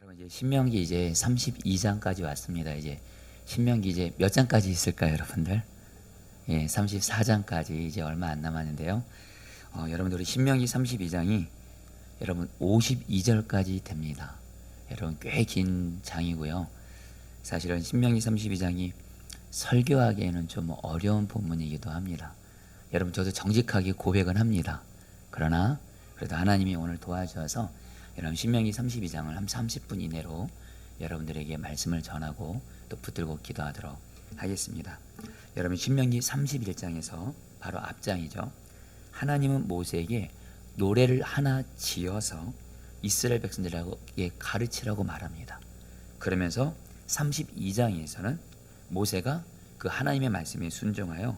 여러분 이제 신명기 이제 32장까지 왔습니다. 이제 신명기 이제 몇 장까지 있을까요, 여러분들? 예, 34장까지 이제 얼마 안 남았는데요. 여러분들 우리 신명기 32장이 여러분 52절까지 됩니다. 여러분 꽤 긴 장이고요. 사실은 신명기 32장이 설교하기에는 좀 어려운 본문이기도 합니다. 여러분 저도 정직하게 고백은 합니다. 그러나 그래도 하나님이 오늘 도와주셔서 여러분 신명기 32장을 한 30분 이내로 여러분들에게 말씀을 전하고 또 붙들고 기도하도록 하겠습니다. 여러분 신명기 31장에서 바로 앞장이죠. 하나님은 모세에게 노래를 하나 지어서 이스라엘 백성들에게 가르치라고 말합니다. 그러면서 32장에서는 모세가 그 하나님의 말씀에 순종하여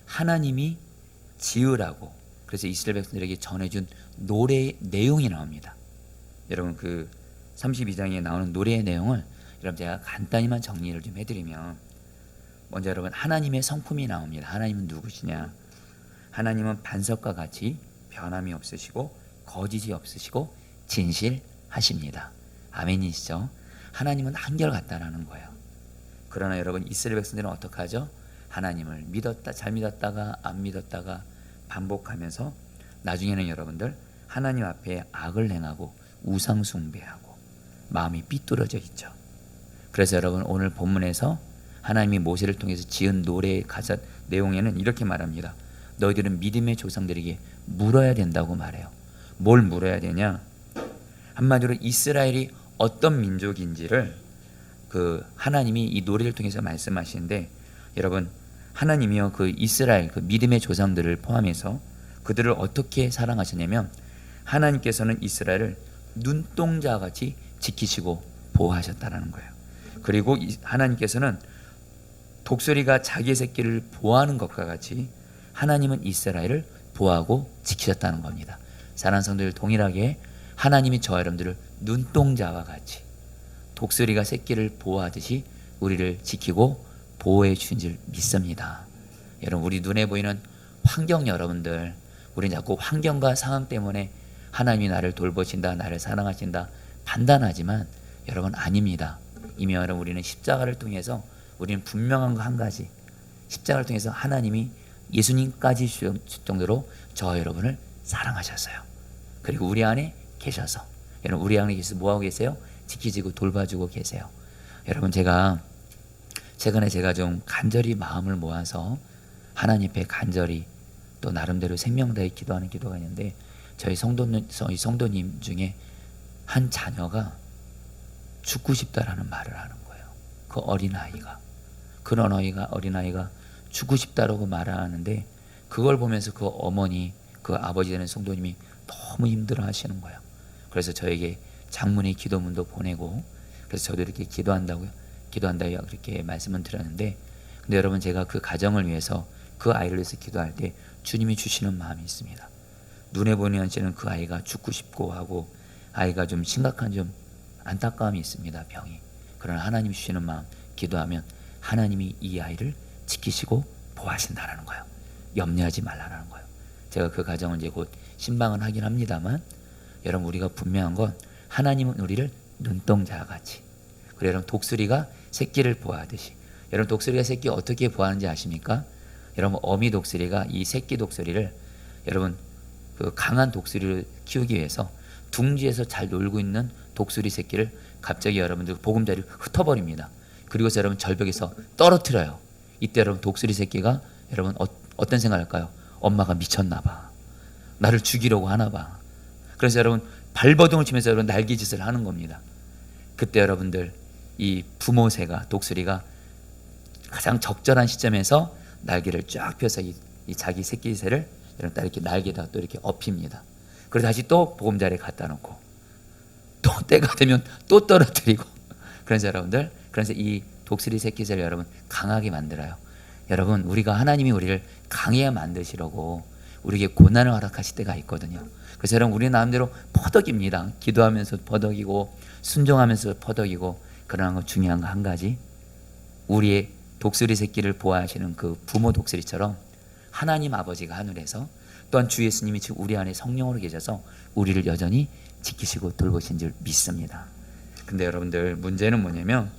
하나님이 지으라고 그래서 이스라엘 백성들에게 전해준 노래의 내용이 나옵니다. 여러분 그 32장에 나오는 노래의 내용을 여러분 제가 간단히만 정리를 좀 해드리면, 먼저 여러분 하나님의 성품이 나옵니다. 하나님은 누구시냐? 하나님은 반석과 같이 변함이 없으시고 거짓이 없으시고 진실하십니다. 아멘이시죠? 하나님은 한결같다라는 거예요. 그러나 여러분 이스라엘 백성들은 어떻게 하죠? 하나님을 믿었다, 잘 믿었다가 안 믿었다가 반복하면서 나중에는 여러분들 하나님 앞에 악을 행하고 우상 숭배하고 마음이 삐뚤어져 있죠. 그래서 여러분 오늘 본문에서 하나님이 모세를 통해서 지은 노래의 가사 내용에는 이렇게 말합니다. 너희들은 믿음의 조상들에게 물어야 된다고 말해요. 뭘 물어야 되냐? 한마디로 이스라엘이 어떤 민족인지를 그 하나님이 이 노래를 통해서 말씀하시는데, 여러분 하나님이요 그 이스라엘 그 믿음의 조상들을 포함해서 그들을 어떻게 사랑하시냐면, 하나님께서는 이스라엘을 눈동자 같이 지키시고 보호하셨다라는 거예요. 그리고 하나님께서는 독수리가 자기 새끼를 보호하는 것과 같이 하나님은 이스라엘을 보호하고 지키셨다는 겁니다. 사랑하는 성도들, 동일하게 하나님이 저와 여러분들을 눈동자와 같이 독수리가 새끼를 보호하듯이 우리를 지키고 보호해 주신 줄 믿습니다. 여러분 우리 눈에 보이는 환경, 여러분들 우리는 자꾸 환경과 상황 때문에 하나님이 나를 돌보신다, 나를 사랑하신다 판단하지만 여러분 아닙니다. 이미 여러분 우리는 십자가를 통해서 우리는 분명한 거 한 가지, 십자가를 통해서 하나님이 예수님까지 주실 정도로 저와 여러분을 사랑하셨어요. 그리고 우리 안에 계셔서 여러분 우리 안에 계셔서 뭐하고 계세요? 지키시고 돌봐주고 계세요. 여러분 최근에 제가 좀 간절히 마음을 모아서 하나님 앞에 간절히 또 나름대로 생명 다해 기도하는 기도가 있는데, 저희 성도님 중에 한 자녀가 죽고 싶다라는 말을 하는 거예요. 그 어린아이가, 그런 어린아이가 죽고 싶다라고 말하는데, 그걸 보면서 그 어머니, 그 아버지 되는 성도님이 너무 힘들어 하시는 거예요. 그래서 저에게 장문의 기도문도 보내고, 그래서 저도 이렇게 기도한다고 그렇게 말씀을 드렸는데, 근데 여러분 제가 그 가정을 위해서 그 아이를 위해서 기도할 때 주님이 주시는 마음이 있습니다. 눈에 보이는 현실은 그 아이가 죽고 싶고 하고 아이가 좀 심각한 좀 안타까움이 있습니다, 병이. 그러나 하나님이 주시는 마음 기도하면 하나님이 이 아이를 지키시고 보호하신다라는 거예요. 염려하지 말라라는 거예요. 제가 그 가정을 이제 곧 신방은 하긴 합니다만, 여러분 우리가 분명한 건 하나님은 우리를 눈동자와 같이, 그리고 여러분 독수리가 새끼를 보호하듯이, 여러분 독수리가 새끼 어떻게 보호하는지 아십니까? 여러분 어미 독수리가 이 새끼 독수리를, 여러분 그 강한 독수리를 키우기 위해서 둥지에서 잘 놀고 있는 독수리 새끼를 갑자기 여러분들 보금자리를 흩어버립니다. 그리고서 여러분 절벽에서 떨어뜨려요. 이때 여러분 독수리 새끼가 여러분 어떤 생각할까요? 엄마가 미쳤나봐, 나를 죽이려고 하나봐. 그래서 여러분 발버둥을 치면서 여러분 날개짓을 하는 겁니다. 그때 여러분들 이 부모새가, 독수리가 가장 적절한 시점에서 날개를 쫙 펴서 이 자기 새끼새를 딱 이렇게 날개에다가 또 이렇게 엎입니다. 그리고 다시 또 보금자리에 갖다 놓고 또 때가 되면 또 떨어뜨리고. 그래서 여러분들, 그래서 이 독수리 새끼새를 여러분 강하게 만들어요. 여러분 우리가 하나님이 우리를 강하게 만드시려고 우리에게 고난을 허락하실 때가 있거든요. 그래서 여러분 우리 마음대로 퍼덕입니다. 기도하면서 퍼덕이고 순종하면서 퍼덕이고. 그러나 거 중요한 거 한 가지, 우리의 독수리 새끼를 보호하시는 그 부모 독수리처럼 하나님 아버지가 하늘에서, 또한 주 예수님이 지금 우리 안에 성령으로 계셔서 우리를 여전히 지키시고 돌보신 줄 믿습니다. 근데 여러분들 문제는 뭐냐면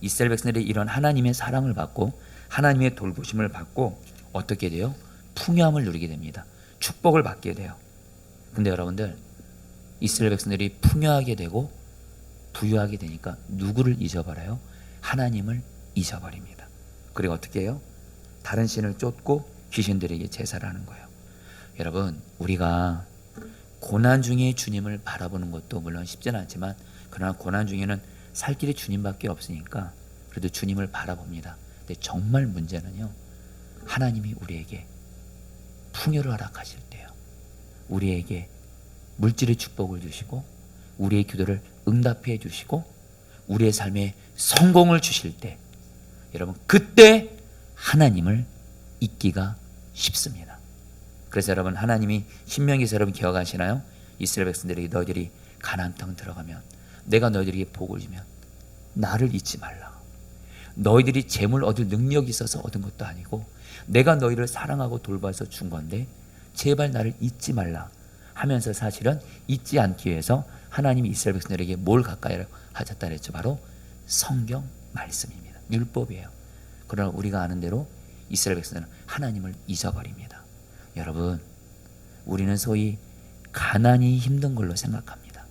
이스라엘 백성들이 이런 하나님의 사랑을 받고 하나님의 돌보심을 받고 어떻게 돼요? 풍요함을 누리게 됩니다. 축복을 받게 돼요. 근데 여러분들 이스라엘 백성들이 풍요하게 되고 부유하게 되니까 누구를 잊어버려요? 하나님을 잊어버립니다. 그리고 어떻게 해요? 다른 신을 쫓고 귀신들에게 제사를 하는 거예요. 여러분, 우리가 고난 중에 주님을 바라보는 것도 물론 쉽지는 않지만, 그러나 고난 중에는 살 길이 주님밖에 없으니까 그래도 주님을 바라봅니다. 근데 정말 문제는요, 하나님이 우리에게 풍요를 허락하실 때요, 우리에게 물질의 축복을 주시고 우리의 기도를 응답해 주시고 우리의 삶에 성공을 주실 때, 여러분 그때 하나님을 잊기가 쉽습니다. 그래서 여러분, 하나님이 신명기에서 여러분 기억하시나요? 이스라엘 백성들에게 너희들이 가나안 땅 들어가면 내가 너희들에게 복을 주면 나를 잊지 말라. 너희들이 재물 얻을 능력이 있어서 얻은 것도 아니고 내가 너희를 사랑하고 돌봐서 준 건데 제발 나를 잊지 말라 하면서 사실은 잊지 않기 위해서 하나님이 이스라엘 백성들에게 뭘 가까이 하셨다 그랬죠? 바로 성경 말씀입니다. 율법이에요. 그러나 우리가 아는 대로 이스라엘 백성들은 하나님을 잊어버립니다. 여러분, 우리는 소위 가난이 힘든 걸로 생각합니다.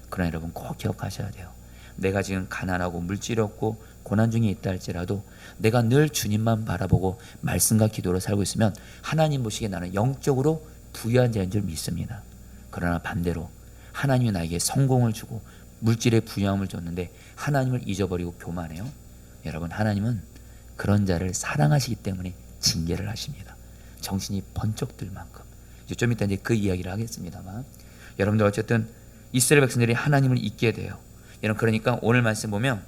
그러나 여러분 꼭 기억하셔야 돼요. 내가 지금 가난하고 물질이 없고 고난 중에 있다 할지라도 내가 늘 주님만 바라보고 말씀과 기도로 살고 있으면 하나님 보시기에 나는 영적으로 부유한 자인 줄 믿습니다. 그러나 반대로 하나님이 나에게 성공을 주고 물질의 부유함을 줬는데 하나님을 잊어버리고 교만해요. 여러분, 하나님은 그런 자를 사랑하시기 때문에 징계를 하십니다. 정신이 번쩍 들 만큼. 좀 이따 이제 그 이야기를 하겠습니다만, 여러분들 어쨌든 이스라엘 백성들이 하나님을 잊게 돼요. 여러분, 그러니까 오늘 말씀 보면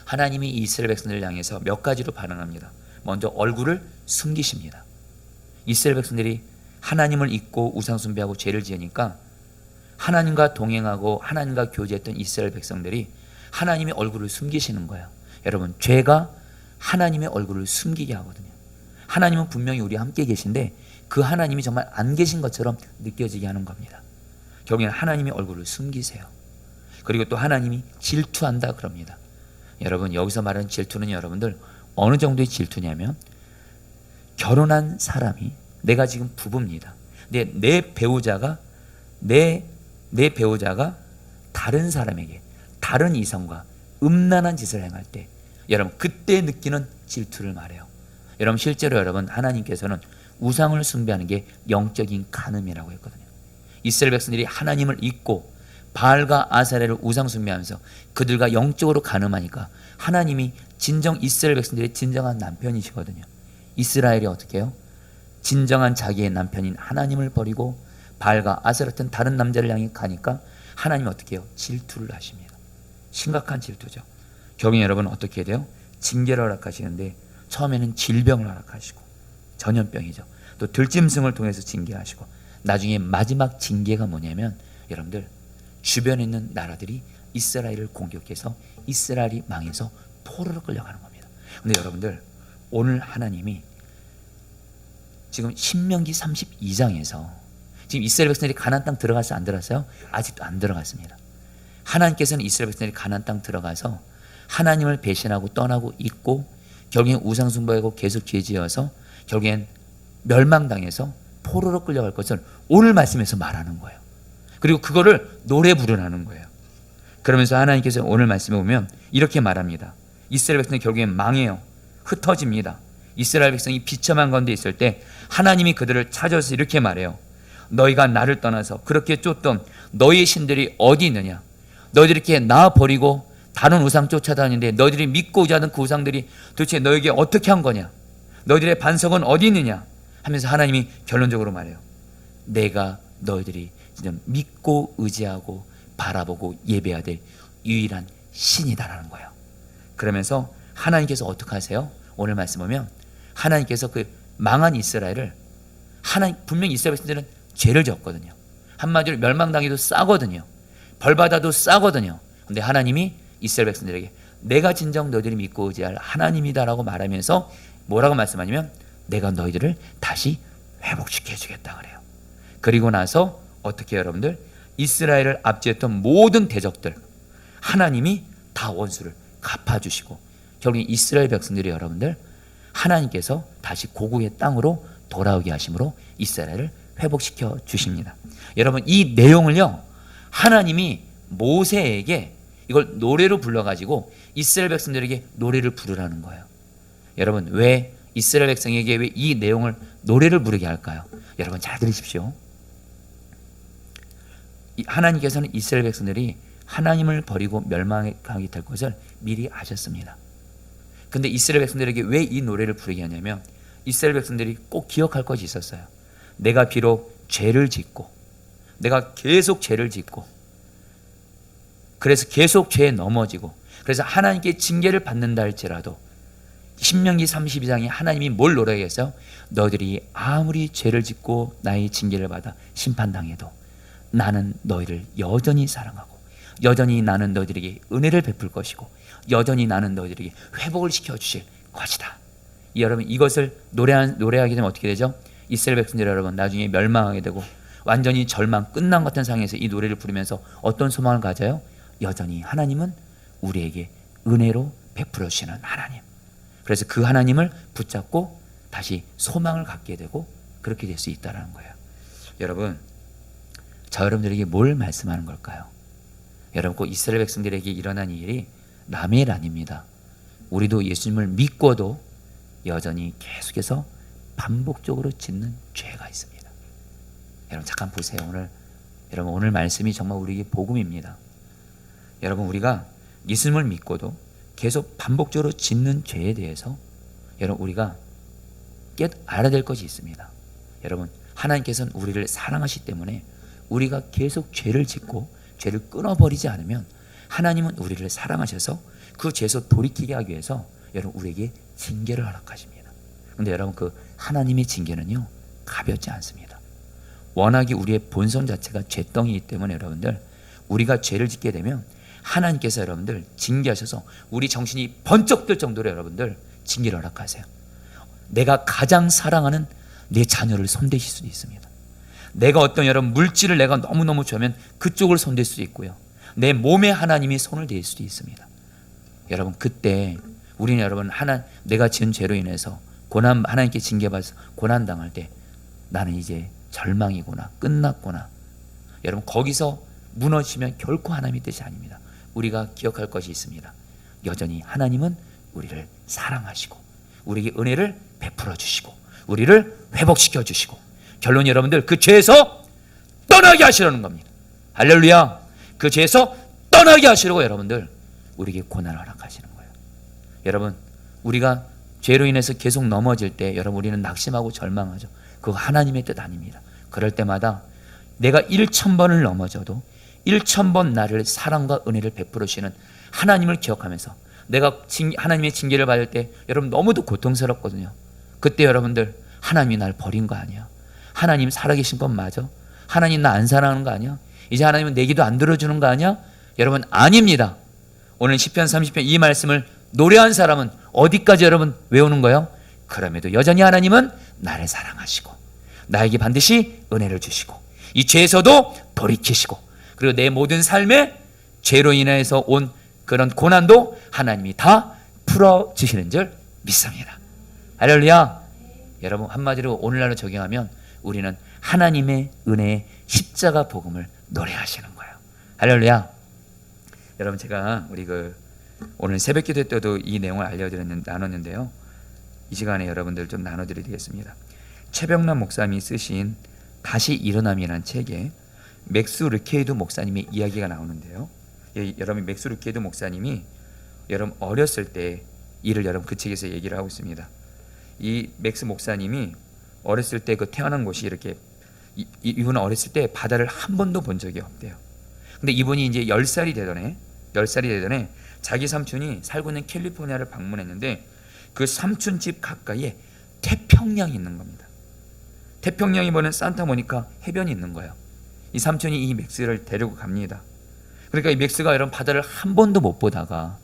하나님이 이스라엘 백성들을 향해서 몇 가지로 반응합니다. 먼저 얼굴을 숨기십니다. 이스라엘 백성들이 하나님을 잊고 우상 숭배하고 죄를 지으니까 하나님과 동행하고 하나님과 교제했던 이스라엘 백성들이 하나님의 얼굴을 숨기시는 거예요. 여러분, 죄가 하나님의 얼굴을 숨기게 하거든요. 하나님은 분명히 우리와 함께 계신데 그 하나님이 정말 안 계신 것처럼 느껴지게 하는 겁니다. 결국에는 하나님의 얼굴을 숨기세요. 그리고 또 하나님이 질투한다 그럽니다. 여러분, 여기서 말하는 질투는 여러분들 어느 정도의 질투냐면, 결혼한 사람이, 내가 지금 부부입니다. 근데 내 배우자가 다른 사람에게, 다른 이성과 음란한 짓을 행할 때 여러분 그때 느끼는 질투를 말해요. 여러분, 실제로 여러분 하나님께서는 우상을 숭배하는 게 영적인 간음이라고 했거든요. 이스라엘 백성들이 하나님을 잊고 바알과 아사레를 우상 숭배하면서 그들과 영적으로 간음하니까 하나님이 진정 이스라엘 백성들의 진정한 남편이시거든요. 이스라엘이 어떻게 해요? 진정한 자기의 남편인 하나님을 버리고 바알과 아사레 같은 다른 남자를 향해 가니까 하나님이 어떻게 해요? 질투를 하십니다. 심각한 질투죠. 결국에 여러분 어떻게 돼요? 징계를 허락하시는데 처음에는 질병을 허락하시고, 전염병이죠. 또 들짐승을 통해서 징계하시고, 나중에 마지막 징계가 뭐냐면 여러분들 주변에 있는 나라들이 이스라엘을 공격해서 이스라엘이 망해서 포로로 끌려가는 겁니다. 근데 여러분들 오늘 하나님이 지금 신명기 32장에서 지금 이스라엘 백성들이 가나안 땅 들어갔어요? 안 들어갔어요? 아직도 안 들어갔습니다. 하나님께서는 이스라엘 백성들이 가나안 땅 들어가서 하나님을 배신하고 떠나고 잊고 결국엔 우상 숭배하고 계속 죄지어서 결국엔 멸망당해서 포로로 끌려갈 것을 오늘 말씀에서 말하는 거예요. 그리고 그거를 노래 부르라는 거예요. 그러면서 하나님께서 오늘 말씀에 보면 이렇게 말합니다. 이스라엘 백성이 결국엔 망해요. 흩어집니다. 이스라엘 백성이 비참한 가운데 있을 때 하나님이 그들을 찾아서 이렇게 말해요. 너희가 나를 떠나서 그렇게 쫓던 너희의 신들이 어디 있느냐? 너희들이 이렇게 나 버리고 다른 우상 쫓아다니는데 너희들이 믿고 의지하던 그 우상들이 도대체 너에게 어떻게 한 거냐? 너희들의 반석은 어디 있느냐? 하면서 하나님이 결론적으로 말해요. 내가 너희들이 진짜 믿고 의지하고 바라보고 예배해야 될 유일한 신이다라는 거예요. 그러면서 하나님께서 어떻게 하세요? 오늘 말씀 보면 하나님께서 그 망한 이스라엘을, 하나님 분명히 이스라엘 백성들은 죄를 졌거든요. 한마디로 멸망당해도 싸거든요. 벌받아도 싸거든요. 근데 하나님이 이스라엘 백성들에게 내가 진정 너희들이 믿고 의지할 하나님이다라고 말하면서 뭐라고 말씀하냐면 내가 너희들을 다시 회복시켜 주겠다 그래요. 그리고 나서 어떻게 여러분들 이스라엘을 압제했던 모든 대적들, 하나님이 다 원수를 갚아주시고 결국 이스라엘 백성들이 여러분들 하나님께서 다시 고국의 땅으로 돌아오게 하심으로 이스라엘을 회복시켜 주십니다. 여러분 이 내용을요 하나님이 모세에게 이걸 노래로 불러가지고 이스라엘 백성들에게 노래를 부르라는 거예요. 여러분 왜 이스라엘 백성에게 왜 이 내용을 노래를 부르게 할까요? 여러분 잘 들으십시오. 하나님께서는 이스라엘 백성들이 하나님을 버리고 멸망하게 될 것을 미리 아셨습니다. 근데 이스라엘 백성들에게 왜 이 노래를 부르게 하냐면 이스라엘 백성들이 꼭 기억할 것이 있었어요. 내가 비록 죄를 짓고 내가 계속 죄를 짓고 그래서 계속 죄에 넘어지고 그래서 하나님께 징계를 받는다 할지라도 신명기 32장에 하나님이 뭘 노래하게 했어요? 너희들이 아무리 죄를 짓고 나의 징계를 받아 심판당해도 나는 너희를 여전히 사랑하고 여전히 나는 너희들에게 은혜를 베풀 것이고 여전히 나는 너희들에게 회복을 시켜주실 것이다. 여러분 이것을 노래하게 되면 어떻게 되죠? 이스라엘 백성들 여러분 나중에 멸망하게 되고 완전히 절망 끝난 같은 상황에서 이 노래를 부르면서 어떤 소망을 가져요? 여전히 하나님은 우리에게 은혜로 베풀어 주시는 하나님. 그래서 그 하나님을 붙잡고 다시 소망을 갖게 되고 그렇게 될 수 있다는 거예요. 여러분 저 여러분들에게 뭘 말씀하는 걸까요? 여러분 꼭 이스라엘 백성들에게 일어난 이 일이 남의 일 아닙니다. 우리도 예수님을 믿고도 여전히 계속해서 반복적으로 짓는 죄가 있습니다. 여러분 잠깐 보세요. 여러분 오늘 말씀이 정말 우리에게 복음입니다. 여러분 우리가 예수님을 믿고도 계속 반복적으로 짓는 죄에 대해서 여러분 우리가 알아야 될 것이 있습니다. 여러분 하나님께서는 우리를 사랑하시기 때문에 우리가 계속 죄를 짓고 죄를 끊어버리지 않으면 하나님은 우리를 사랑하셔서 그 죄에서 돌이키게 하기 위해서 여러분 우리에게 징계를 허락하십니다. 그런데 여러분 그 하나님의 징계는요 가볍지 않습니다. 워낙에 우리의 본성 자체가 죄덩이이기 때문에 여러분들 우리가 죄를 짓게 되면 하나님께서 여러분들 징계하셔서 우리 정신이 번쩍 들 정도로 여러분들 징계를 허락하세요. 내가 가장 사랑하는 내 자녀를 손대실 수도 있습니다. 내가 어떤 여러분 물질을 내가 너무너무 좋아하면 그쪽을 손댈 수도 있고요. 내 몸에 하나님이 손을 댈 수도 있습니다. 여러분 그때 우리는 여러분 내가 지은 죄로 인해서 하나님께 징계받아서 고난당할 때 나는 이제 절망이구나 끝났구나. 여러분 거기서 무너지면 결코 하나님의 뜻이 아닙니다. 우리가 기억할 것이 있습니다. 여전히 하나님은 우리를 사랑하시고 우리에게 은혜를 베풀어 주시고 우리를 회복시켜 주시고 결론 여러분들 그 죄에서 떠나게 하시려는 겁니다. 할렐루야. 그 죄에서 떠나게 하시려고 여러분들 우리에게 고난을 허락하시는 거예요. 여러분 우리가 죄로 인해서 계속 넘어질 때 여러분 우리는 낙심하고 절망하죠. 그거 하나님의 뜻 아닙니다. 그럴 때마다 내가 1000번을 넘어져도 1000번 나를 사랑과 은혜를 베풀어 주시는 하나님을 기억하면서 내가 하나님의 징계를 받을 때 여러분 너무도 고통스럽거든요. 그때 여러분들 하나님이 날 버린 거 아니야? 하나님 살아계신 건 맞아? 하나님 나 안 사랑하는 거 아니야? 이제 하나님은 내 기도 안 들어주는 거 아니야? 여러분 아닙니다. 오늘 시편 30편 이 말씀을 노래한 사람은 어디까지 여러분 외우는 거예요? 그럼에도 여전히 하나님은 나를 사랑하시고 나에게 반드시 은혜를 주시고 이 죄에서도 돌이키시고 그리고 내 모든 삶에 죄로 인해서 온 그런 고난도 하나님이 다 풀어주시는 줄 믿습니다. 할렐루야. 여러분 한마디로 오늘날로 적용하면 우리는 하나님의 은혜의 십자가 복음을 노래하시는 거예요. 할렐루야. 여러분 제가 우리 오늘 새벽 기도 때도 이 내용을 나눴는데요. 이 시간에 여러분들 좀 나눠드리겠습니다. 최병남 목사님이 쓰신 다시 일어남이라는 책에 맥스 루케이드 목사님의 이야기가 나오는데요. 여러분 맥스 루케이드 목사님이 여러분 어렸을 때 일을 여러분 그 책에서 얘기를 하고 있습니다. 이 맥스 목사님이 어렸을 때 태어난 곳이 이렇게 이분은 어렸을 때 바다를 한 번도 본 적이 없대요. 근데 이분이 이제 10살이 되더니 자기 삼촌이 살고 있는 캘리포니아를 방문했는데 그 삼촌 집 가까이에 태평양이 있는 겁니다. 태평양이 보는 산타모니카 해변이 있는 거예요. 이 삼촌이 이 맥스를 데리고 갑니다. 그러니까 이 맥스가 여러분 바다를 한 번도 못 보다가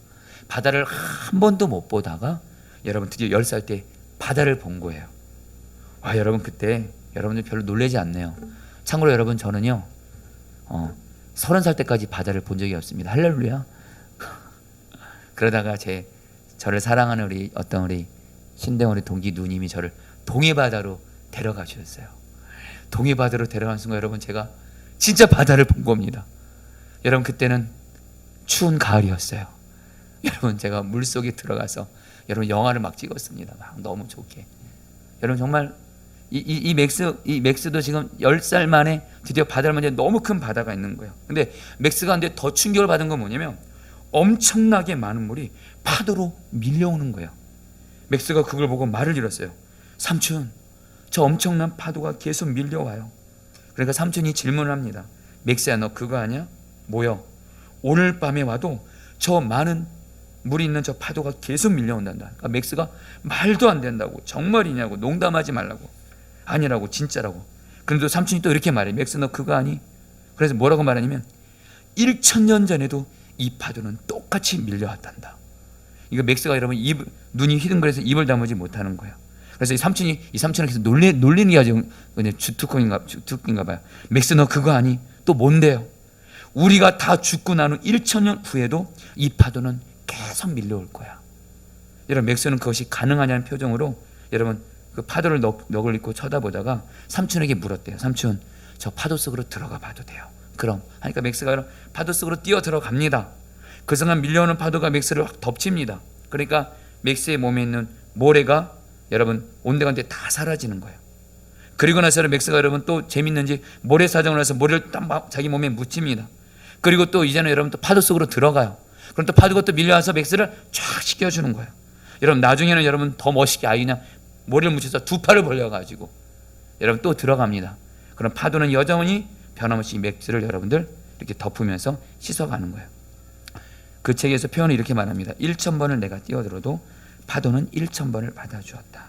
여러분 드디어 10살 때 바다를 본 거예요. 와 여러분 그때 여러분들 별로 놀라지 않네요. 참고로 여러분 저는요 30살 때까지 바다를 본 적이 없습니다. 할렐루야. 그러다가 저를 사랑하는 우리 신대원 우리 동기 누님이 저를 동해바다로 데려가 주셨어요. 동해바다로 데려간 순간 여러분 제가 진짜 바다를 본 겁니다. 여러분 그때는 추운 가을이었어요. 여러분 제가 물속에 들어가서 여러분 영화를 막 찍었습니다. 막 너무 좋게. 여러분 정말 이 맥스도 지금 10살 만에 드디어 바다를 만져 너무 큰 바다가 있는 거예요. 근데 맥스가 근데 더 충격을 받은 건 뭐냐면 엄청나게 많은 물이 파도로 밀려오는 거예요. 맥스가 그걸 보고 말을 잃었어요. 삼촌, 저 엄청난 파도가 계속 밀려와요. 그러니까 삼촌이 질문을 합니다. 맥스야, 너 그거 아냐? 뭐요? 오늘 밤에 와도 저 많은 물이 있는 저 파도가 계속 밀려온단다. 그러니까 맥스가 말도 안 된다고, 정말이냐고, 농담하지 말라고, 아니라고, 진짜라고. 그런데 삼촌이 또 이렇게 말해. 맥스 너 그거 아니? 그래서 뭐라고 말하냐면 1000년 전에도 이 파도는 똑같이 밀려왔단다. 이거 맥스가 여러분 눈이 휘둥그레서 입을 다물지 못하는 거예요. 그래서 이 삼촌을 계속 놀리는 게 아주 그냥 주특기인가 봐요. 맥스 너 그거 아니? 또 뭔데요? 우리가 다 죽고 난 후 1000년 후에도 이 파도는 계속 밀려올 거야. 여러분 맥스는 그것이 가능하냐는 표정으로 여러분 그 파도를 넋을 잃고 쳐다보다가 삼촌에게 물었대요. 삼촌, 저 파도 속으로 들어가 봐도 돼요? 그럼 하니까 맥스가 파도 속으로 뛰어 들어갑니다. 그 순간 밀려오는 파도가 맥스를 확 덮칩니다. 그러니까 맥스의 몸에 있는 모래가 여러분 온데간데 다 사라지는 거예요. 그리고 나서 맥스가 여러분 또 재밌는지 모래사장을 해서 모래를 딱 자기 몸에 묻힙니다. 그리고 또 이제는 여러분 또 파도 속으로 들어가요. 그럼 또 파도가 또 밀려와서 맥스를 쫙 씻겨주는 거예요. 여러분 나중에는 여러분 더 멋있게 그냥 모래를 묻혀서 두 팔을 벌려가지고 여러분 또 들어갑니다. 그럼 파도는 여전히 변함없이 맥스를 여러분들 이렇게 덮으면서 씻어가는 거예요. 그 책에서 표현을 이렇게 말합니다. 1000번을 내가 뛰어들어도 파도는 1000번을 받아주었다.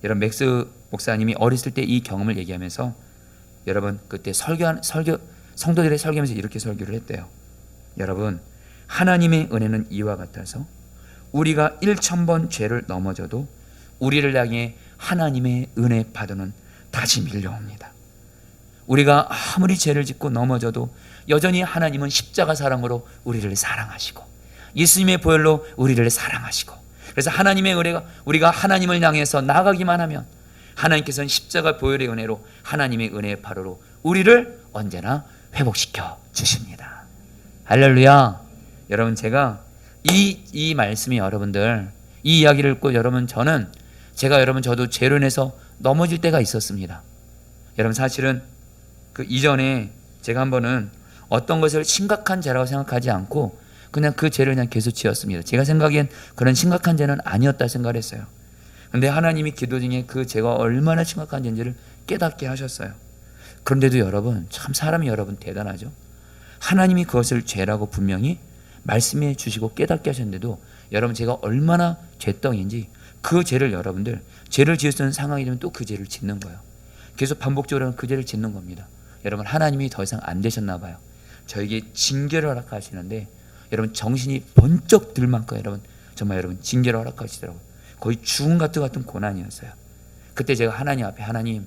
여러분 맥스 목사님이 어렸을 때 이 경험을 얘기하면서 여러분 그때 성도들의 설교하면서 이렇게 설교를 했대요. 여러분 하나님의 은혜는 이와 같아서 우리가 1000번 죄를 넘어져도 우리를 향해 하나님의 은혜 파도는 다시 밀려옵니다. 우리가 아무리 죄를 짓고 넘어져도 여전히 하나님은 십자가 사랑으로 우리를 사랑하시고 예수님의 보혈로 우리를 사랑하시고 그래서 하나님의 은혜가 우리가 하나님을 향해서 나가기만 하면 하나님께서는 십자가 보혈의 은혜로 하나님의 은혜의 파도로 우리를 언제나 회복시켜 주십니다. 할렐루야. 여러분 제가 이 말씀이 여러분들 이 이야기를 읽고 여러분 저도 죄로 인해서 넘어질 때가 있었습니다. 여러분 사실은 그 이전에 제가 한 번은 어떤 것을 심각한 죄라고 생각하지 않고 그냥 그 죄를 그냥 계속 지었습니다. 제가 생각엔 그런 심각한 죄는 아니었다 생각을 했어요. 그런데 하나님이 기도 중에 그 죄가 얼마나 심각한 죄인지를 깨닫게 하셨어요. 그런데도 여러분 참 사람이 여러분 대단하죠. 하나님이 그것을 죄라고 분명히 말씀해 주시고 깨닫게 하셨는데도 여러분 제가 얼마나 죄덩이인지 그 죄를 여러분들 죄를 지을 수 있는 상황이 되면 또 그 죄를 짓는 거예요. 계속 반복적으로 그 죄를 짓는 겁니다. 여러분 하나님이 더 이상 안 되셨나 봐요. 저에게 징계를 허락하시는데 여러분 정신이 번쩍 들 만큼 여러분 정말 여러분 징계를 허락하시더라고요. 거의 죽음 같은 고난이었어요. 그때 제가 하나님 앞에 하나님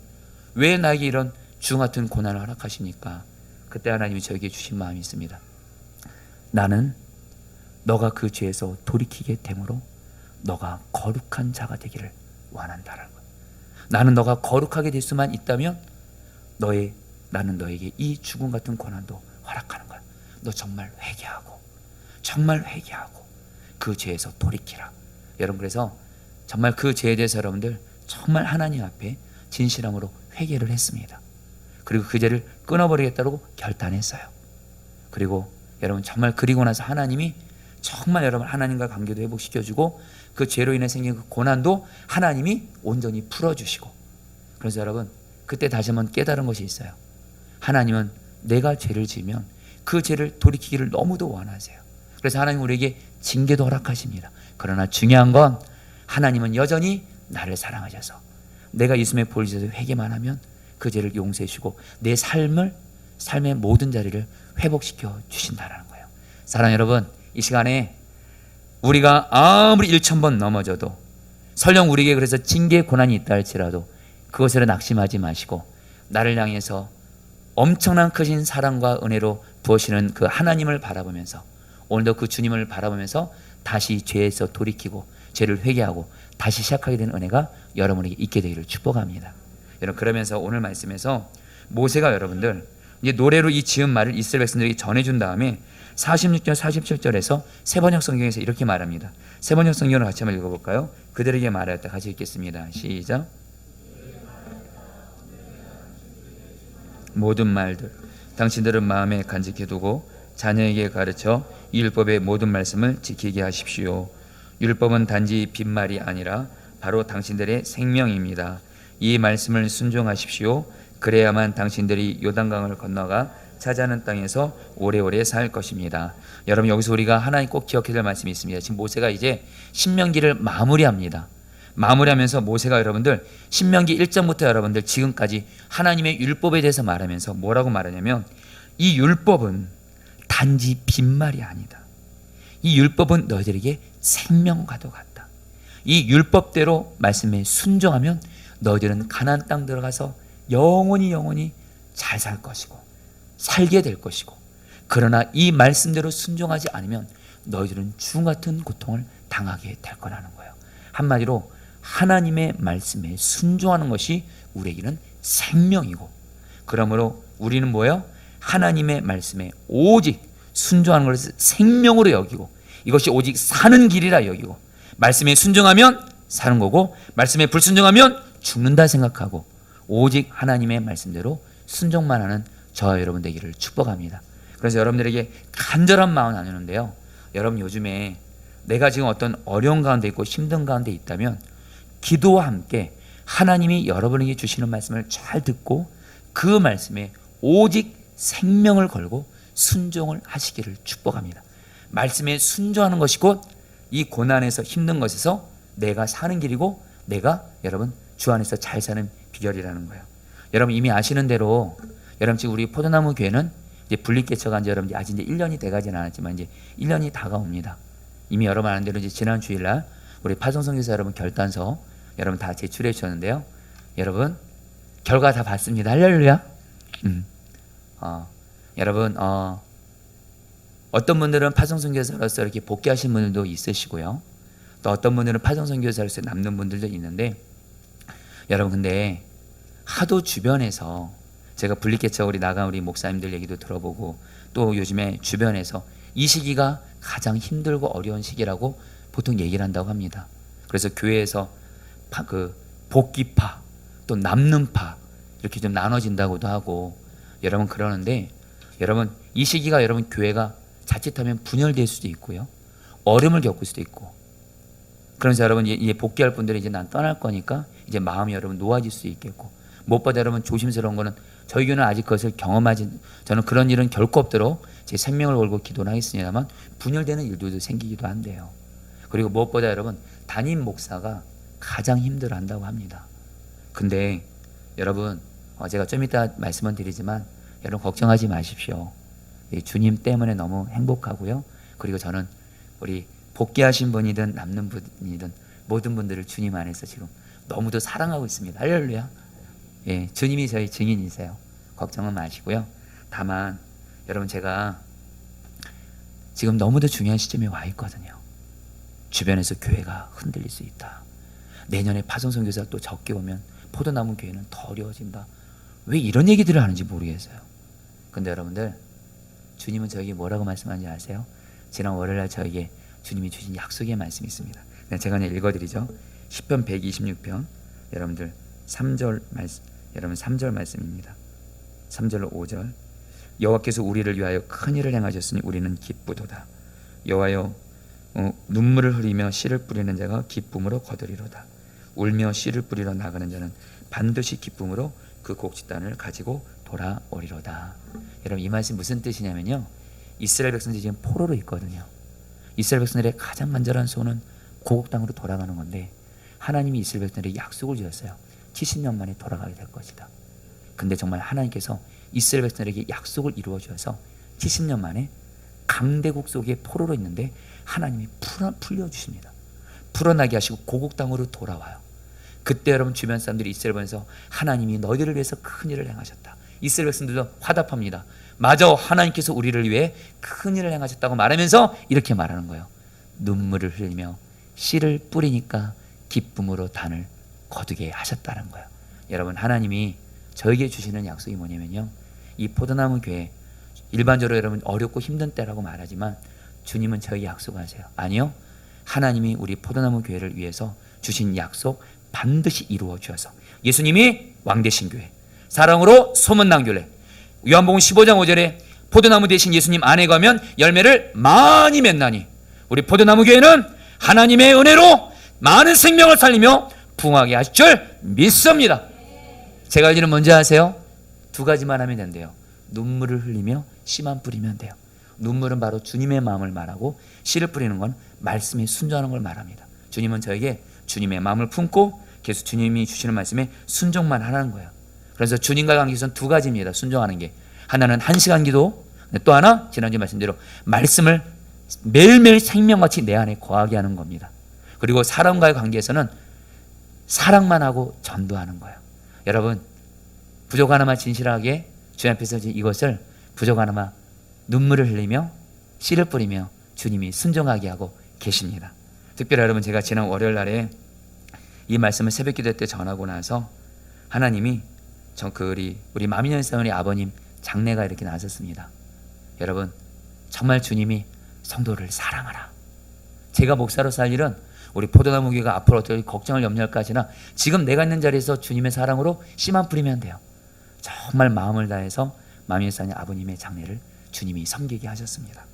왜 나에게 이런 죽음 같은 고난을 허락하십니까? 그때 하나님이 저에게 주신 마음이 있습니다. 나는 너가 그 죄에서 돌이키게 되므로 너가 거룩한 자가 되기를 원한다라는 거예요. 나는 너가 거룩하게 될 수만 있다면 나는 너에게 이 죽음 같은 고난도 허락하는 거야. 너 정말 회개하고 그 죄에서 돌이키라. 여러분 그래서 정말 그 죄에 대해서 여러분들 정말 하나님 앞에 진실함으로 회개를 했습니다. 그리고 그 죄를 끊어버리겠다고 결단했어요. 그리고 여러분 정말 그리고 나서 하나님이 정말 여러분 하나님과 관계도 회복시켜주고 그 죄로 인해 생긴 그 고난도 하나님이 온전히 풀어주시고 그래서 여러분 그때 다시 한번 깨달은 것이 있어요. 하나님은 내가 죄를 지으면 그 죄를 돌이키기를 너무도 원하세요. 그래서 하나님 우리에게 징계도 허락하십니다. 그러나 중요한 건 하나님은 여전히 나를 사랑하셔서 내가 예수님의 보혈 제에서 회개만 하면 그 죄를 용서해 주시고 내 삶의 모든 자리를 회복시켜 주신다는 거예요. 사랑하는 여러분 이 시간에 우리가 아무리 1000번 넘어져도 설령 우리에게 그래서 징계 고난이 있다 할지라도 그것으로 낙심하지 마시고 나를 향해서 엄청난 크신 사랑과 은혜로 부으시는 그 하나님을 바라보면서 오늘도 그 주님을 바라보면서 다시 죄에서 돌이키고 죄를 회개하고 다시 시작하게 되는 은혜가 여러분에게 있게 되기를 축복합니다. 여러분, 그러면서 오늘 말씀에서 모세가 여러분들 이제 노래로 이 지은 말을 이스라엘 백성들에게 전해준 다음에 46절 47절에서 세번역 성경에서 이렇게 말합니다. 세번역 성경을 같이 한번 읽어볼까요? 그들에게 말하였다. 같이 읽겠습니다. 시작. 모든 말들 당신들은 마음에 간직해두고 자녀에게 가르쳐 이 율법의 모든 말씀을 지키게 하십시오. 율법은 단지 빈말이 아니라 바로 당신들의 생명입니다. 이 말씀을 순종하십시오. 그래야만 당신들이 요단강을 건너가 차지하는 땅에서 오래오래 살 것입니다. 여러분, 여기서 우리가 하나님 꼭 기억해야 될 말씀이 있습니다. 지금 모세가 이제 신명기를 마무리합니다. 마무리하면서 모세가 여러분들 신명기 1장부터 여러분들 지금까지 하나님의 율법에 대해서 말하면서 뭐라고 말하냐면, 이 율법은 단지 빈말이 아니다. 이 율법은 너희들에게 생명과도 같다. 이 율법대로 말씀에 순종하면 너희들은 가나안 땅 들어가서 영원히 잘 살 것이고 살게 될 것이고, 그러나 이 말씀대로 순종하지 않으면 너희들은 죽음 같은 고통을 당하게 될 거라는 거예요. 한마디로 하나님의 말씀에 순종하는 것이 우리에게는 생명이고, 그러므로 우리는 뭐예요? 하나님의 말씀에 오직 순종하는 것을 생명으로 여기고, 이것이 오직 사는 길이라 여기고, 말씀에 순종하면 사는 거고 말씀에 불순종하면 죽는다 생각하고, 오직 하나님의 말씀대로 순종만 하는 저와 여러분 되기를 축복합니다. 그래서 여러분들에게 간절한 마음 나누는데요, 여러분 요즘에 내가 지금 어떤 어려운 가운데 있고 힘든 가운데 있다면 기도와 함께 하나님이 여러분에게 주시는 말씀을 잘 듣고 그 말씀에 오직 생명을 걸고 순종을 하시기를 축복합니다. 말씀에 순종하는 것이 곧 이 고난에서 힘든 것에서 내가 사는 길이고, 내가 여러분 주 안에서 잘 사는 비결이라는 거예요. 여러분 이미 아시는 대로 여러분 지금 우리 포도나무 교회는 이제 분립개척한 지 여러분 아직 이제 1년이 돼가지는 않았지만 이제 1년이 다가옵니다. 이미 여러분 아는 대로 이제 지난 주일날 우리 파송선교사 여러분 결단서 여러분 다 제출해 주셨는데요. 여러분 결과 다 봤습니다. 할렐루야. 여러분 어떤 분들은 파송선교사로서 이렇게 복귀하신 분들도 있으시고요. 또 어떤 분들은 파송선교사로서 남는 분들도 있는데, 여러분 근데 하도 주변에서 제가 분립개척 우리 나간 우리 목사님들 얘기도 들어보고, 또 요즘에 주변에서 이 시기가 가장 힘들고 어려운 시기라고 보통 얘기를 한다고 합니다. 그래서 교회에서 그 복귀파 또 남는 파 이렇게 좀 나눠진다고도 하고, 여러분 그러는데, 여러분 이 시기가 여러분 교회가 자칫하면 분열될 수도 있고요, 어려움을 겪을 수도 있고, 그러면서 여러분 이제 복귀할 분들이 이제 난 떠날 거니까 이제 마음이 여러분 놓아질 수 있겠고, 무엇보다 여러분 조심스러운 거는 저희 교회는 아직 그것을 경험하지, 저는 그런 일은 결코 없도록 제 생명을 걸고 기도는 하겠습니다만 분열되는 일들도 생기기도 한대요. 그리고 무엇보다 여러분 담임 목사가 가장 힘들어한다고 합니다. 근데 여러분 제가 좀 이따 말씀은 드리지만 여러분 걱정하지 마십시오. 주님 때문에 너무 행복하고요. 그리고 저는 우리 복귀하신 분이든 남는 분이든 모든 분들을 주님 안에서 지금 너무도 사랑하고 있습니다. 할렐루야. 예, 주님이 저희 증인이세요. 걱정은 마시고요. 다만 여러분 제가 지금 너무도 중요한 시점에 와 있거든요. 주변에서 교회가 흔들릴 수 있다. 내년에 파송선교사가 또 적게 오면 포도나무 교회는 더 어려워진다. 왜 이런 얘기들을 하는지 모르겠어요. 근데 여러분들 주님은 저에게 뭐라고 말씀하는지 아세요? 지난 월요일날 저에게 주님이 주신 약속의 말씀이 있습니다. 제가 그냥 읽어드리죠. 시편 126편 여러분들 3절 말씀, 여러분 3절 말씀입니다. 3절로 5절. 여호와께서 우리를 위하여 큰 일을 행하셨으니 우리는 기쁘도다. 여호와여 눈물을 흘리며 씨를 뿌리는 자가 기쁨으로 거두리로다. 울며 씨를 뿌리러 나가는 자는 반드시 기쁨으로 그 곡식단을 가지고 돌아오리로다. 여러분 이 말씀 무슨 뜻이냐면요, 이스라엘 백성들이 지금 포로로 있거든요. 이스라엘 백성들의 가장 간절한 소원은 고국 땅으로 돌아가는 건데, 하나님이 이스라엘 백성들에게 약속을 주셨어요. 70년 만에 돌아가게 될 것이다. 근데 정말 하나님께서 이스라엘 백성들에게 약속을 이루어 주셔서 70년 만에 강대국 속에 포로로 있는데 하나님이 풀려주십니다. 풀어나게 하시고 고국 땅으로 돌아와요. 그때 여러분 주변 사람들이 이스라엘 보면서 하나님이 너희들을 위해서 큰 일을 행하셨다. 이스라엘 백성들도 화답합니다. 맞아, 하나님께서 우리를 위해 큰 일을 행하셨다고 말하면서 이렇게 말하는 거예요. 눈물을 흘리며 씨를 뿌리니까 기쁨으로 단을 거두게 하셨다는 거예요. 여러분, 하나님이 저에게 주시는 약속이 뭐냐면요, 이 포도나무 교회, 일반적으로 여러분 어렵고 힘든 때라고 말하지만 주님은 저에게 약속하세요. 아니요, 하나님이 우리 포도나무 교회를 위해서 주신 약속 반드시 이루어 주셔서 예수님이 왕 되신 교회, 사랑으로 소문난 교회, 요한복음 15장 5절에 포도나무 대신 예수님 안에 가면 열매를 많이 맺나니, 우리 포도나무 교회는 하나님의 은혜로 많은 생명을 살리며 부흥하게 하실 줄 믿습니다. 제가 알기는 뭔지 아세요? 두 가지만 하면 된대요. 눈물을 흘리며 씨만 뿌리면 돼요. 눈물은 바로 주님의 마음을 말하고, 씨를 뿌리는 건 말씀에 순종하는 걸 말합니다. 주님은 저에게 주님의 마음을 품고 계속 주님이 주시는 말씀에 순종만 하라는 거예요. 그래서 주님과 관계에서는 두 가지입니다. 순종하는 게. 하나는 1시간 기도, 또 하나 지난주 말씀대로 말씀을 매일매일 생명같이 내 안에 거하게 하는 겁니다. 그리고 사람과의 관계에서는 사랑만 하고 전도하는 거예요. 여러분, 부족 하나마 진실하게 주님 앞에서 이것을 부족 하나마 눈물을 흘리며 씨를 뿌리며 주님이 순종하게 하고 계십니다. 특별히 여러분, 제가 지난 월요일 날에 이 말씀을 새벽기도 때 전하고 나서 하나님이 우리 마미년 사모님 아버님 장례가 이렇게 나섰습니다. 여러분, 정말 주님이 성도를 사랑하라. 제가 목사로 살 일은 우리 포도나무 교회가 앞으로 어떻게 걱정을 염려할까지나 지금 내가 있는 자리에서 주님의 사랑으로 씨만 뿌리면 돼요. 정말 마음을 다해서 마미년 사모님 아버님의 장례를 주님이 섬기게 하셨습니다.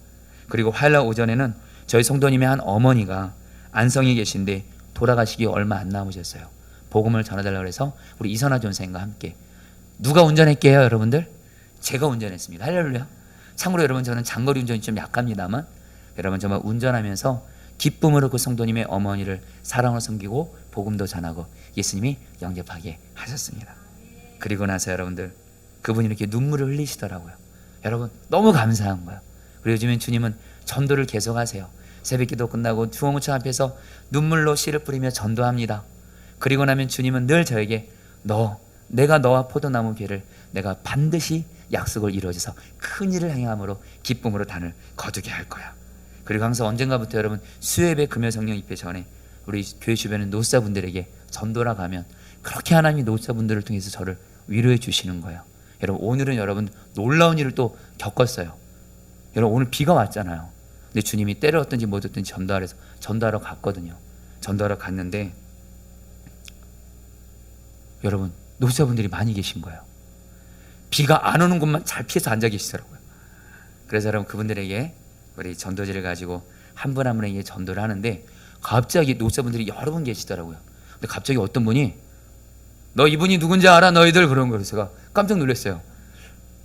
그리고 화요일 날 오전에는 저희 성도님의 한 어머니가 안성에 계신데 돌아가시기 얼마 안 남으셨어요. 복음을 전해달라고 해서 우리 이선아 전사님과 함께, 누가 운전했게요 여러분들? 제가 운전했습니다. 할렐루야. 참고로 여러분, 저는 장거리 운전이 좀 약합니다만 여러분, 정말 운전하면서 기쁨으로 그 성도님의 어머니를 사랑으로 섬기고 복음도 전하고 예수님이 영접하게 하셨습니다. 그리고 나서 여러분들, 그분이 이렇게 눈물을 흘리시더라고요. 여러분, 너무 감사한 거예요. 그리고 요즘엔 주님은 전도를 계속하세요. 새벽기도 끝나고 중앙구청 앞에서 눈물로 씨를 뿌리며 전도합니다. 그리고 나면 주님은 늘 저에게 내가 너와 포도나무 교회를 내가 반드시 약속을 이루어져서 큰 일을 행함으로 기쁨으로 단을 거두게 할 거야. 그리고 항상 언젠가부터 여러분, 수요예배 금요성령 입회 전에 우리 교회 주변의 노사분들에게 전도라 가면 그렇게 하나님이 노사분들을 통해서 저를 위로해 주시는 거예요. 여러분, 오늘은 여러분 놀라운 일을 또 겪었어요. 여러분, 오늘 비가 왔잖아요. 근데 주님이 때를 얻든지 못 얻든지 전도하러 갔거든요. 전도하러 갔는데 여러분, 노사분들이 많이 계신 거예요. 비가 안 오는 곳만 잘 피해서 앉아 계시더라고요. 그래서 여러분, 그분들에게 우리 전도지를 가지고 한 분 한 분에게 전도를 하는데 갑자기 노사분들이 여러 분 계시더라고요. 근데 갑자기 어떤 분이 너 이분이 누군지 알아 너희들? 그런 거예요. 제가 깜짝 놀랐어요.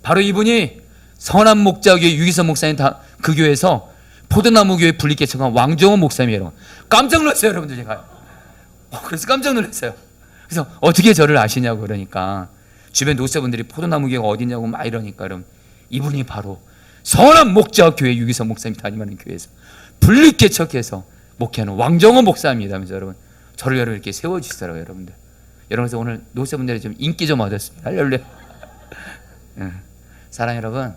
바로 이분이 선한 목자교회 유기선 목사님 그 교회에서 포도나무 교회 분리개척한 왕정원 목사님이에요. 깜짝 놀랐어요 여러분들. 제가 그래서 깜짝 놀랐어요. 그래서 어떻게 저를 아시냐고 그러니까 주변 노사분들이 포도나무 교회가 어디냐고 막 이러니까 여러분, 이분이 바로 선한 목자교회 유기선 목사님 담임하는 교회에서 분리개척해서 목회하는 왕정원 목사입니다 하면서 여러분, 저를 여러분 이렇게 세워주시더라고요 여러분들. 여러분, 그래서 오늘 노사분들이 좀 인기 좀 얻었습니다. 할렐루야. 사랑 여러분,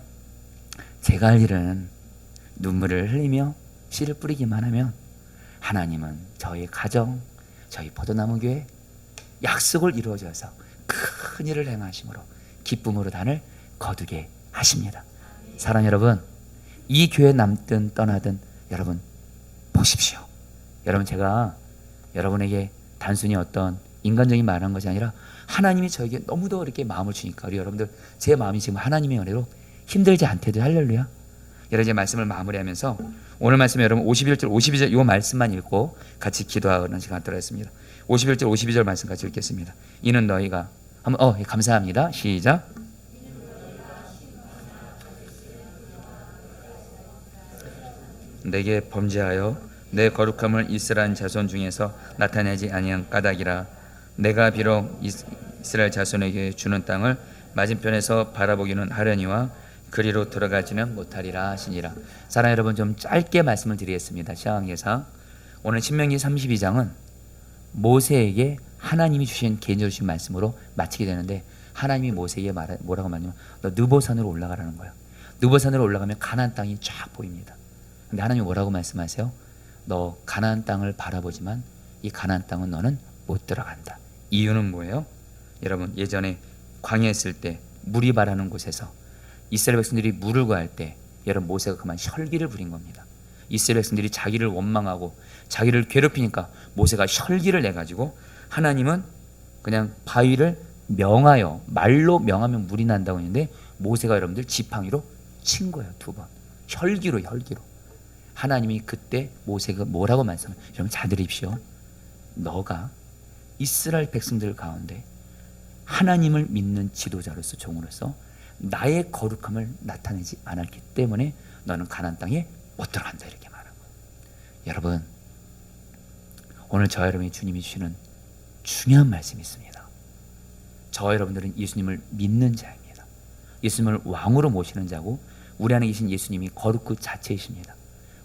제가 할 일은 눈물을 흘리며 씨를 뿌리기만 하면 하나님은 저희 가정, 저희 포도나무 교회 약속을 이루어져서 큰 일을 행하심으로 기쁨으로 단을 거두게 하십니다. 사랑 여러분, 이 교회 남든 떠나든 여러분 보십시오. 여러분, 제가 여러분에게 단순히 어떤 인간적인 말을 한 것이 아니라 하나님이 저에게 너무도 이렇게 마음을 주니까 우리 여러분들, 제 마음이 지금 하나님의 은혜로 힘들지 않대도 할렐루야. 여러분, 이제 말씀을 마무리하면서 오늘 말씀에 여러분 51절 52절 이 말씀만 읽고 같이 기도하는 시간 갖도록 하겠습니다. 51절 52절 말씀 같이 읽겠습니다. 이는 너희가 한번 감사합니다. 시작. 내게 범죄하여 내 거룩함을 이스라엘 자손 중에서 나타내지 아니한 까닭이라. 내가 비록 이스라엘 자손에게 주는 땅을 맞은편에서 바라보기는 하려니와 그리로 들어가지는 못하리라 하시니라. 사랑 여러분, 좀 짧게 말씀을 드리겠습니다. 시간계상 오늘 신명기 32장은 모세에게 하나님이 주신 개인적으로 주신 말씀으로 마치게 되는데, 하나님이 모세에게 뭐라고 말하냐면 너 느보산으로 올라가라는 거예요. 느보산으로 올라가면 가나안 땅이 쫙 보입니다. 근데 하나님이 뭐라고 말씀하세요? 너 가나안 땅을 바라보지만 이 가나안 땅은 너는 못 들어간다. 이유는 뭐예요? 여러분, 예전에 광야에 있을 때 물이 바라는 곳에서 이스라엘 백성들이 물을 구할 때 여러분, 모세가 그만 혈기를 부린 겁니다. 이스라엘 백성들이 자기를 원망하고 자기를 괴롭히니까 모세가 혈기를 내가지고 하나님은 그냥 바위를 명하여, 말로 명하면 물이 난다고 했는데 모세가 여러분들 지팡이로 친 거예요. 2번. 혈기로. 하나님이 그때 모세가 뭐라고 말씀을, 여러분 잘 들으십시오. 너가 이스라엘 백성들 가운데 하나님을 믿는 지도자로서, 종으로서 나의 거룩함을 나타내지 않았기 때문에 너는 가나안 땅에 못 들어간다, 이렇게 말한 거예요. 여러분, 오늘 저와 여러분이 주님이 주시는 중요한 말씀이 있습니다. 저와 여러분들은 예수님을 믿는 자입니다. 예수님을 왕으로 모시는 자고 우리 안에 계신 예수님이 거룩 그 자체이십니다.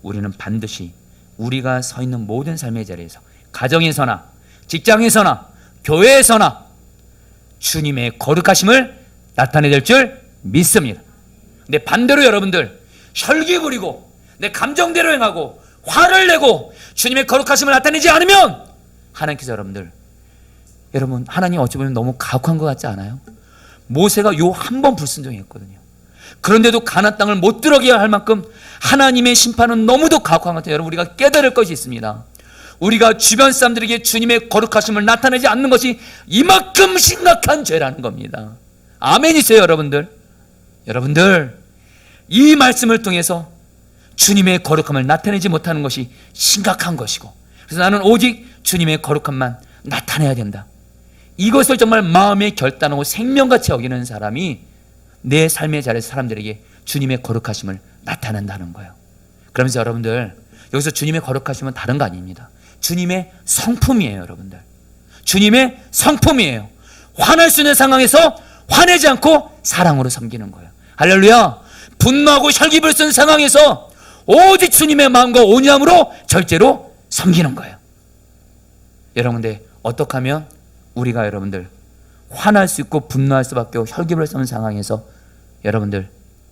우리는 반드시 우리가 서 있는 모든 삶의 자리에서, 가정에서나 직장에서나 교회에서나 주님의 거룩하심을 나타내야 될 줄 믿습니다. 근데 반대로 여러분들 혈기 부리고 내 감정대로 행하고 화를 내고 주님의 거룩하심을 나타내지 않으면 하나님께서 여러분 하나님 어찌 보면 너무 가혹한 것 같지 않아요? 모세가 요 한 번 불순종했거든요. 그런데도 가나안 땅을 못 들어가게 할 만큼 하나님의 심판은 너무도 가혹한 것 같아요. 여러분, 우리가 깨달을 것이 있습니다. 우리가 주변 사람들에게 주님의 거룩하심을 나타내지 않는 것이 이만큼 심각한 죄라는 겁니다. 아멘이세요, 여러분들? 여러분들, 이 말씀을 통해서 주님의 거룩함을 나타내지 못하는 것이 심각한 것이고, 그래서 나는 오직 주님의 거룩함만 나타내야 된다. 이것을 정말 마음에 결단하고 생명같이 여기는 사람이 내 삶의 자리에서 사람들에게 주님의 거룩하심을 나타낸다는 거예요. 그러면서 여러분들, 여기서 주님의 거룩하심은 다른 거 아닙니다. 주님의 성품이에요, 여러분들. 주님의 성품이에요. 화날 수 있는 상황에서 화내지 않고 사랑으로 섬기는 거예요. 할렐루야. 분노하고 혈기를 쓴 상황에서 오직 주님의 마음과 온유함으로 절제로 섬기는 거예요. 여러분, 근데 어떻게 하면 우리가 여러분들 화날 수 있고 분노할 수밖에 없고 혈기를 쓰는 상황에서 여러분들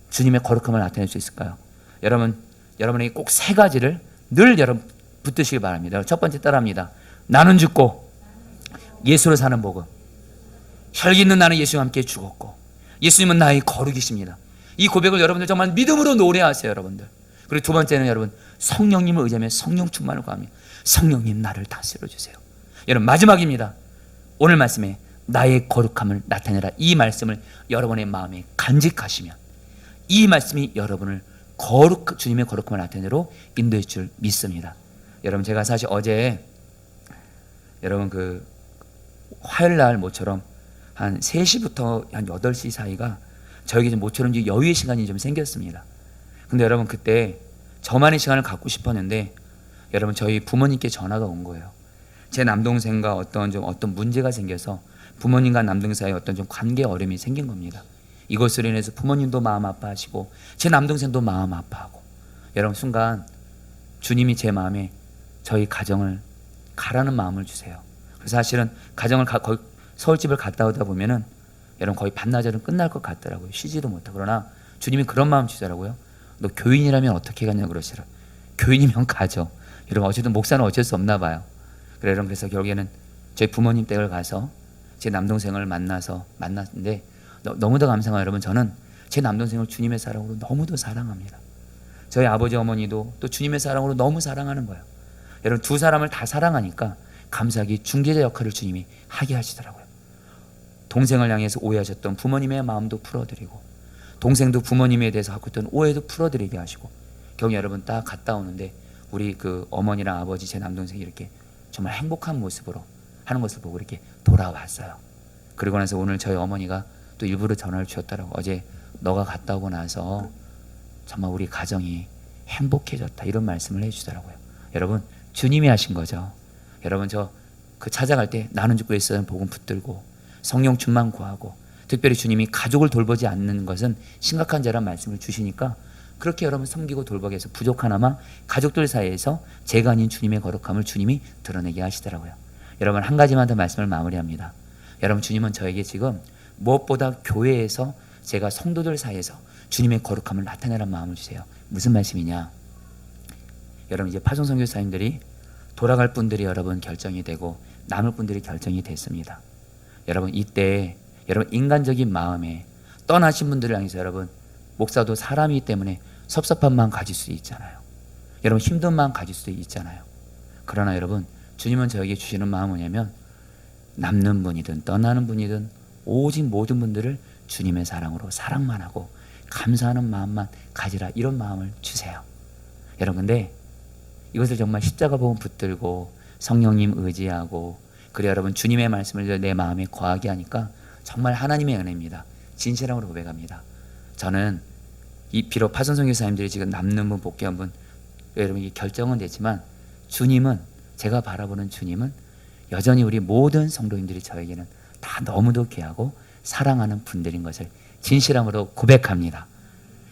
주님의 거룩함을 나타낼 수 있을까요? 여러분에게 꼭 3가지를 늘 여러분 붙드시기 바랍니다. 첫 번째 따라합니다. 나는 죽고 예수로 사는 복음. 혈기 있는 나는 예수와 함께 죽었고 예수님은 나의 거룩이십니다. 이 고백을 여러분들 정말 믿음으로 노래하세요, 여러분들. 그리고 2번째는 여러분 성령님을 의지하며 성령 충만을 구합니다. 성령님 나를 다스려 주세요. 여러분, 마지막입니다. 오늘 말씀에 나의 거룩함을 나타내라, 이 말씀을 여러분의 마음에 간직하시면 이 말씀이 여러분을 주님의 거룩함을 나타내로 인도할 줄 믿습니다. 여러분, 제가 사실 어제 여러분 그 화요일날 모처럼 한 3시부터 한 8시 사이가 저에게 좀 모처럼 여유의 시간이 좀 생겼습니다. 근데 여러분, 그때 저만의 시간을 갖고 싶었는데 여러분, 저희 부모님께 전화가 온 거예요. 제 남동생과 어떤 문제가 생겨서 부모님과 남동생 사이에 어떤 좀 관계 어려움이 생긴 겁니다. 이것으로 인해서 부모님도 마음 아파하시고 제 남동생도 마음 아파하고, 여러분 순간 주님이 제 마음에 저희 가정을 가라는 마음을 주세요. 그래서 사실은 가정을 거의 서울집을 갔다 오다 보면은 여러분 거의 반나절은 끝날 것 같더라고요. 쉬지도 못하고. 그러나 주님이 그런 마음 주더라고요. 너 교인이라면 어떻게 가냐 그러시라. 교인이면 가죠. 여러분, 어쨌든 목사는 어쩔 수 없나 봐요. 그래서 결국에는 저희 부모님 댁을 가서 제 남동생을 만났는데 너무도 감사해요. 여러분, 저는 제 남동생을 주님의 사랑으로 너무도 사랑합니다. 저희 아버지 어머니도 또 주님의 사랑으로 너무 사랑하는 거예요. 여러분, 2 사람을 다 사랑하니까 감사하게 중재자 역할을 주님이 하게 하시더라고요. 동생을 향해서 오해하셨던 부모님의 마음도 풀어드리고, 동생도 부모님에 대해서 갖고 있던 오해도 풀어드리게 하시고, 결국 여러분 딱 갔다 오는데 우리 그 어머니랑 아버지, 제 남동생이 이렇게 정말 행복한 모습으로 하는 것을 보고 이렇게 돌아왔어요. 그리고 나서 오늘 저희 어머니가 또 일부러 전화를 주셨더라고. 어제 너가 갔다 오고 나서 정말 우리 가정이 행복해졌다, 이런 말씀을 해주더라고요. 여러분, 주님이 하신 거죠. 여러분, 저 그 찾아갈 때 나는 죽고 예수는 복음 붙들고 성령 충만 구하고, 특별히 주님이 가족을 돌보지 않는 것은 심각한 죄란 말씀을 주시니까 그렇게 여러분 섬기고 돌보기 위해서 부족하나마 가족들 사이에서 제가 아닌 주님의 거룩함을 주님이 드러내게 하시더라고요. 여러분, 한 가지만 더 말씀을 마무리합니다. 여러분, 주님은 저에게 지금 무엇보다 교회에서 제가 성도들 사이에서 주님의 거룩함을 나타내라는 마음을 주세요. 무슨 말씀이냐? 여러분 이제 파송 선교사님들이 돌아갈 분들이 여러분 결정이 되고 남을 분들이 결정이 됐습니다. 여러분 이때 여러분 인간적인 마음에 떠나신 분들을 향해서 여러분 목사도 사람이기 때문에 섭섭한 마음 가질 수 있잖아요. 여러분 힘든 마음 가질 수도 있잖아요. 그러나 여러분 주님은 저에게 주시는 마음은 뭐냐면 남는 분이든 떠나는 분이든 오직 모든 분들을 주님의 사랑으로 사랑만 하고 감사하는 마음만 가지라, 이런 마음을 주세요. 여러분 근데 이것을 정말 십자가 보면 붙들고 성령님 의지하고 그래 여러분 주님의 말씀을 내 마음에 거하게 하니까 정말 하나님의 은혜입니다. 진실함으로 고백합니다. 저는 이 비록 파송선교사님들이 지금 남는 분 복귀한 분 여러분 이 결정은 됐지만 주님은, 제가 바라보는 주님은 여전히 우리 모든 성도님들이 저에게는 다 너무도 귀하고 사랑하는 분들인 것을 진실함으로 고백합니다.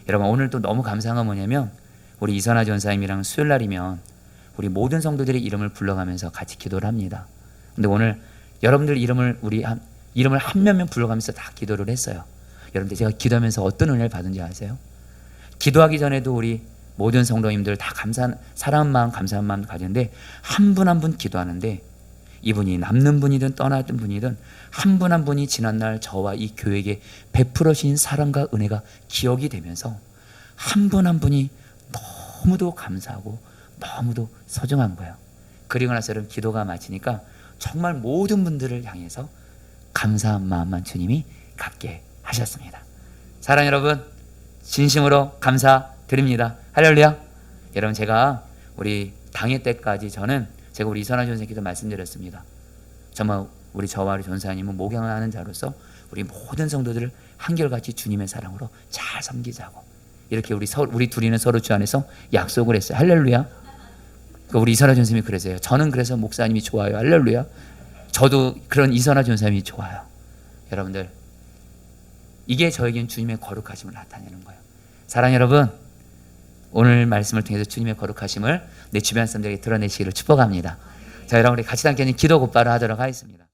여러분 오늘 또 너무 감사한 건 뭐냐면 우리 이선아 전사님이랑 수요일 날이면 우리 모든 성도들의 이름을 불러가면서 같이 기도를 합니다. 근데 오늘 여러분들 이름을 이름을 한 명 불러가면서 다 기도를 했어요. 여러분들 제가 기도하면서 어떤 은혜를 받은지 아세요? 기도하기 전에도 우리 모든 성도님들 다 사랑한 마음, 감사한 마음 가지는데 한 분 한 분 기도하는데 이분이 남는 분이든 떠나던 분이든 한 분 한 분이 지난날 저와 이 교회에게 베풀어주신 사랑과 은혜가 기억이 되면서 한 분 한 분이 너무도 감사하고 너무도 소중한 거예요. 그리고 나서 여러분 기도가 마치니까 정말 모든 분들을 향해서 감사한 마음만 주님이 갖게 하셨습니다. 사랑 여러분 진심으로 감사드립니다. 할렐루야. 여러분 제가 우리 당일 때까지 제가 우리 이선아 전사님께도 말씀드렸습니다. 정말 저와 우리 전사님은 목양하는 자로서 우리 모든 성도들을 한결같이 주님의 사랑으로 잘 섬기자고 이렇게 우리 둘이는 서로 주 안에서 약속을 했어요. 할렐루야. 우리 이선아 전사님이 그러세요. 저는 그래서 목사님이 좋아요. 할렐루야. 저도 그런 이선아 전사님이 좋아요. 여러분들 이게 저에겐 주님의 거룩하심을 나타내는 거예요. 사랑 여러분, 오늘 말씀을 통해서 주님의 거룩하심을 내 주변 사람들에게 드러내시기를 축복합니다. 자, 여러분 우리 같이 함께 기도 곧바로 하도록 하겠습니다.